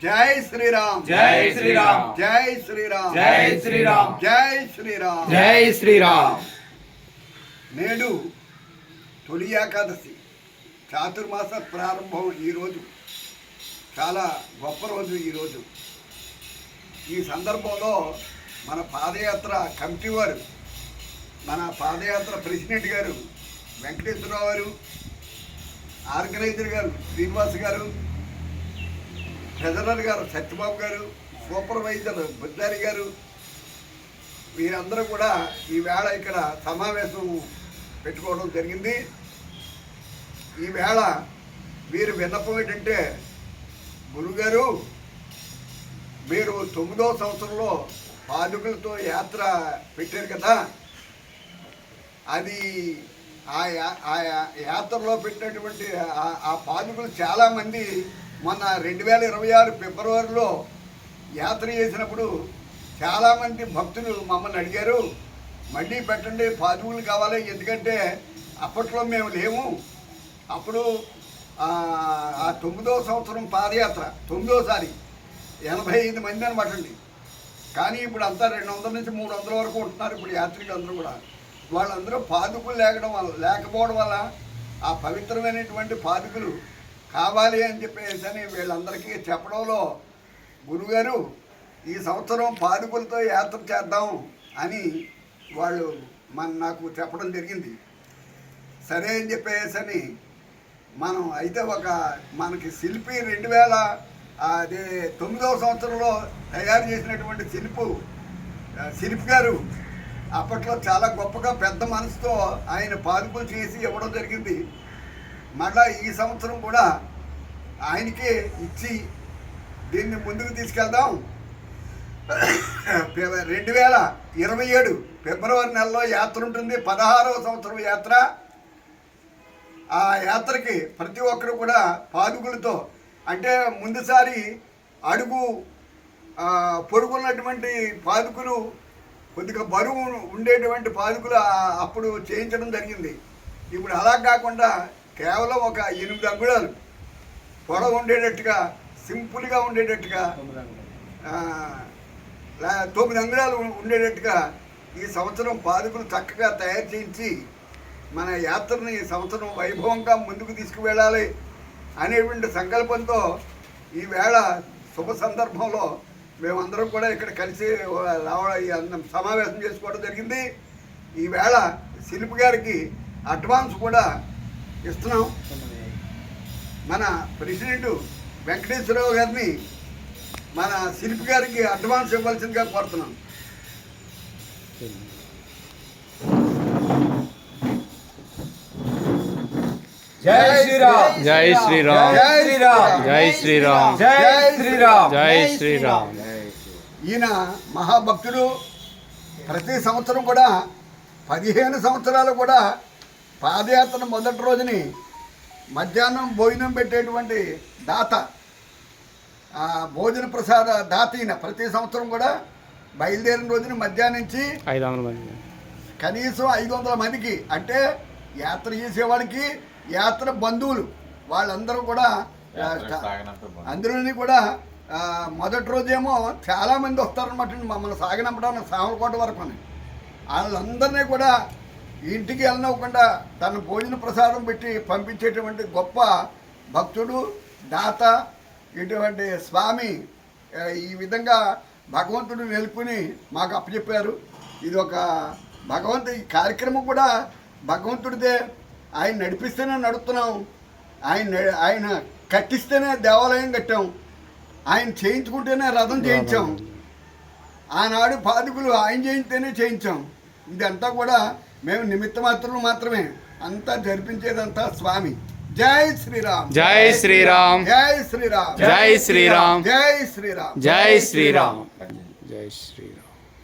జై శ్రీరామ్ జై శ్రీరామ్ జై శ్రీరామ్ జై శ్రీరామ్ జై శ్రీరామ్ జై శ్రీరామ్. నేడు తొలి ఏకాదశి చాతుర్మాస ప్రారంభం. ఈరోజు చాలా గొప్ప రోజు. ఈరోజు ఈ సందర్భంలో మన పాదయాత్ర కమిటీ వారు, మన పాదయాత్ర ప్రెసిడెంట్ గారు వెంకటేశ్వరరావు గారు, ఆర్గనైజర్ గారు శ్రీనివాస్ గారు, ట్రెజరర్ గారు సత్యబాబు గారు, సూపర్వైజర్ బుద్ధారి గారు, వీరందరూ కూడా ఈవేళ ఇక్కడ సమావేశం పెట్టుకోవడం జరిగింది. ఈవేళ వీరు విన్నపం ఏంటంటే, గురుగారు మీరు 9వ సంవత్సరంలో పాదుకులతో యాత్ర పెట్టారు కదా, అది ఆ యాత్రలో పెట్టినటువంటి ఆ పాదుకులు చాలామంది మొన్న 2026 ఫిబ్రవరిలో యాత్ర చేసినప్పుడు చాలామంది భక్తులు మమ్మల్ని అడిగారు, మళ్ళీ పెట్టండి పాదుకులు కావాలి, ఎందుకంటే అప్పట్లో మేము లేము. అప్పుడు ఆ 9వ సంవత్సరం పాదయాత్ర 9వసారి 85 మంది అనమాట అండి. కానీ ఇప్పుడు అంతా 200 నుంచి 300 వరకు ఉంటున్నారు ఇప్పుడు యాత్రికులు అందరూ కూడా. వాళ్ళందరూ పాదుకులు లేకపోవడం వల్ల ఆ పవిత్రమైనటువంటి పాదుకులు కావాలి అని చెప్పేసి వీళ్ళందరికీ చెప్పడంలో గురుగారు ఈ సంవత్సరం పాదుకులతో యాత్ర చేద్దాం అని వాళ్ళు నాకు చెప్పడం జరిగింది. సరే అని చెప్పేసి మనం అయితే మనకి శిల్పి 2009వ సంవత్సరంలో తయారు చేసినటువంటి శిల్పి గారు అప్పట్లో చాలా గొప్పగా పెద్ద మనసుతో ఆయన పాదుకులు చేసి ఇవ్వడం జరిగింది. మళ్ళా ఈ సంవత్సరం కూడా ఆయనకే ఇచ్చి దీన్ని ముందుకు తీసుకెళ్దాం. 2027 ఫిబ్రవరి నెలలో యాత్ర ఉంటుంది, 16వ సంవత్సరం యాత్ర. ఆ యాత్రకి ప్రతి ఒక్కరు కూడా పాదుకులతో, అంటే ముందుసారి అడుగు పొడుగున్నటువంటి పాదుకులు, కొద్దిగా బరువు ఉండేటువంటి పాదుకులు అప్పుడు చేయించడం జరిగింది. ఇప్పుడు అలా కాకుండా కేవలం ఒక 8 అంగుళాలు పొడవు ఉండేటట్టుగా, సింపుల్గా ఉండేటట్టుగా 9 అంగుళాలు ఉండేటట్టుగా ఈ సంవత్సరం పాదుకులు చక్కగా తయారు చేయించి మన యాత్రని ఈ సంవత్సరం వైభవంగా ముందుకు తీసుకువెళ్ళాలి అనేటువంటి సంకల్పంతో ఈవేళ శుభ సందర్భంలో మేమందరం కూడా ఇక్కడ కలిసి సమావేశం చేసుకోవడం జరిగింది. ఈవేళ శిల్పి గారికి అడ్వాన్స్ కూడా ఇస్తున్నాం. మన ప్రెసిడెంట్ వెంకటేశ్వరరావు గారిని మన శిల్పి గారికి అడ్వాన్స్ ఇవ్వాల్సిందిగా కోరుతున్నాం. జై శ్రీరామ్ జై శ్రీరామ్ జై శ్రీరామ్ జై శ్రీరామ్ జై శ్రీరామ్ జై శ్రీరామ్. ఈయన మహాభక్తుడు. ప్రతి సంవత్సరం కూడా 15 సంవత్సరాలు కూడా పాదయాత్ర మొదటి రోజుని మధ్యాహ్నం భోజనం పెట్టేటువంటి దాత, భోజన ప్రసాద దాత ఈయన. ప్రతి సంవత్సరం కూడా బయలుదేరిన రోజున మధ్యాహ్నం నుంచి 500 మంది, కనీసం 500 మందికి, అంటే యాత్ర చేసేవాడికి యాత్ర బంధువులు వాళ్ళందరూ కూడా, అందరూ కూడా మొదటి రోజేమో చాలామంది వస్తారనమాట మమ్మల్ని సాగనంపడానికి సామలకోట వరకు అని. వాళ్ళందరినీ కూడా ఇంటికి వెళ్ళనివ్వకుండా తన భోజన ప్రసాదం పెట్టి పంపించేటువంటి గొప్ప భక్తుడు, దాత ఇటువంటి స్వామి. ఈ విధంగా భగవంతుడు నెలుపుని మాకు అప్పచెప్పారు. ఇది ఒక ఈ కార్యక్రమం కూడా భగవంతుడిదే. ఆయన నడిపిస్తేనే నడుపుతున్నాం, ఆయన కట్టిస్తేనే దేవాలయం కట్టాం, ఆయన చేయించుకుంటేనే రథం చేయించాం, ఆనాడు పాదుకులు ఆయన చేయిస్తేనే చేయించాం. ఇదంతా కూడా మేము నిమిత్త మాత్రమే, అంతా జరిపించేదంతా స్వామి. జై శ్రీరామ్ జై శ్రీరామ్ జై శ్రీరామ్ జై శ్రీరామ్ జై శ్రీరామ్ జై శ్రీరామ్ జై శ్రీరామ్.